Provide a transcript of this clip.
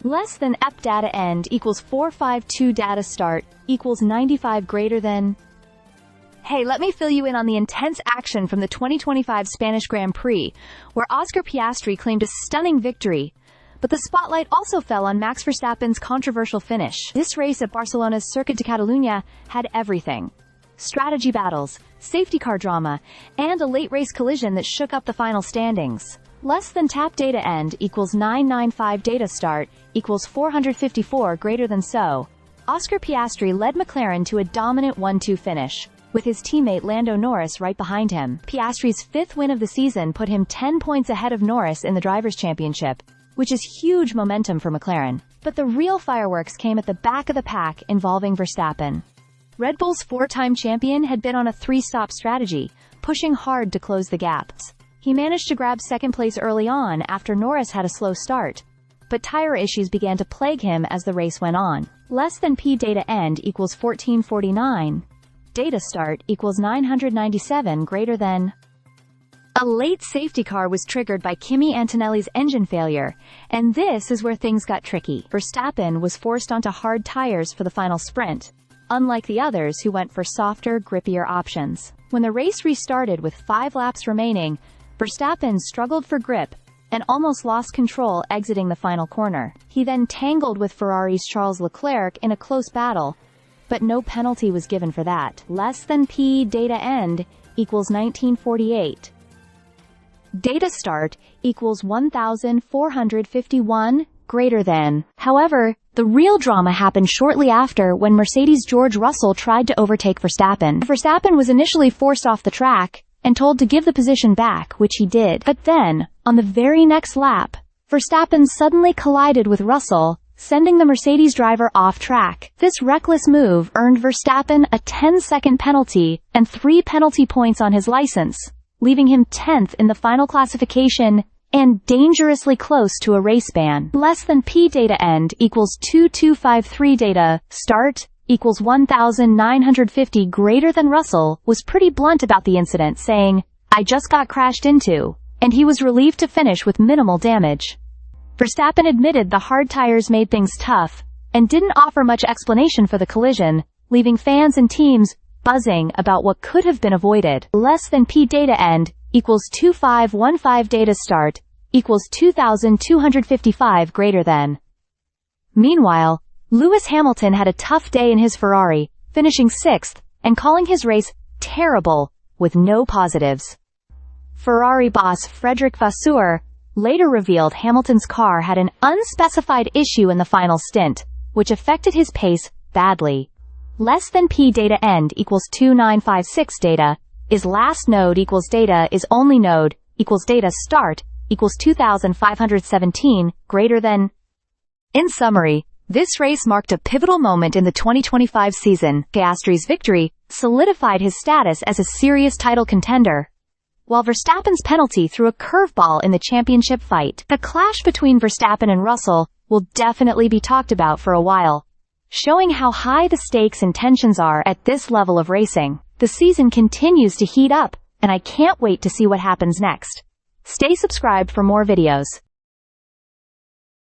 Less than EP data end equals 452 data start equals 95 greater than. Hey, let me fill you in on the intense action from the 2025 Spanish Grand Prix, where Oscar Piastri claimed a stunning victory. But the spotlight also fell on Max Verstappen's controversial finish. This race at Barcelona's Circuit de Catalunya had everything. Strategy battles, safety car drama, and a late race collision that shook up the final standings. Less than tap data end equals 995 data start equals 454 greater than so. Oscar Piastri led McLaren to a dominant 1-2 finish, with his teammate Lando Norris right behind him. Piastri's fifth win of the season put him 10 points ahead of Norris in the Drivers' Championship, which is huge momentum for McLaren. But the real fireworks came at the back of the pack involving Verstappen. Red Bull's four-time champion had been on a three-stop strategy, pushing hard to close the gaps. He managed to grab second place early on after Norris had a slow start, but tire issues began to plague him as the race went on. Less than P data end equals 1449. Data start equals 997 greater than. A late safety car was triggered by Kimi Antonelli's engine failure, and this is where things got tricky. Verstappen was forced onto hard tires for the final sprint, unlike the others who went for softer, grippier options. When the race restarted with 5 laps remaining, Verstappen struggled for grip and almost lost control exiting the final corner. He then tangled with Ferrari's Charles Leclerc in a close battle, but no penalty was given for that. Less than P data end equals 1948. Data start equals 1451 greater than. However, the real drama happened shortly after when Mercedes' George Russell tried to overtake Verstappen. Verstappen was initially forced off the track and told to give the position back, which he did. But then, on the very next lap, Verstappen suddenly collided with Russell, sending the Mercedes driver off track. This reckless move earned Verstappen a 10-second penalty and 3 penalty points on his license, leaving him 10th in the final classification and dangerously close to a race ban. Less than P data end equals 2253 data start equals 1950 greater than. Russell was pretty blunt about the incident, saying, "I just got crashed into," and he was relieved to finish with minimal damage. Verstappen admitted the hard tires made things tough and didn't offer much explanation for the collision, leaving fans and teams buzzing about what could have been avoided. Less than P data end equals 2515 data start equals 2255 greater than. Meanwhile, Lewis Hamilton had a tough day in his Ferrari, finishing 6th and calling his race terrible with no positives. Ferrari boss Frederick Vasseur later revealed Hamilton's car had an unspecified issue in the final stint, which affected his pace badly. Less than P data end equals 2956 data is last node equals data is only node equals data start equals 2517 greater than. In summary, this race marked a pivotal moment in the 2025 season. Piastri's victory solidified his status as a serious title contender, while Verstappen's penalty threw a curveball in the championship fight. The clash between Verstappen and Russell will definitely be talked about for a while, showing how high the stakes and tensions are at this level of racing. The season continues to heat up, and I can't wait to see what happens next. Stay subscribed for more videos.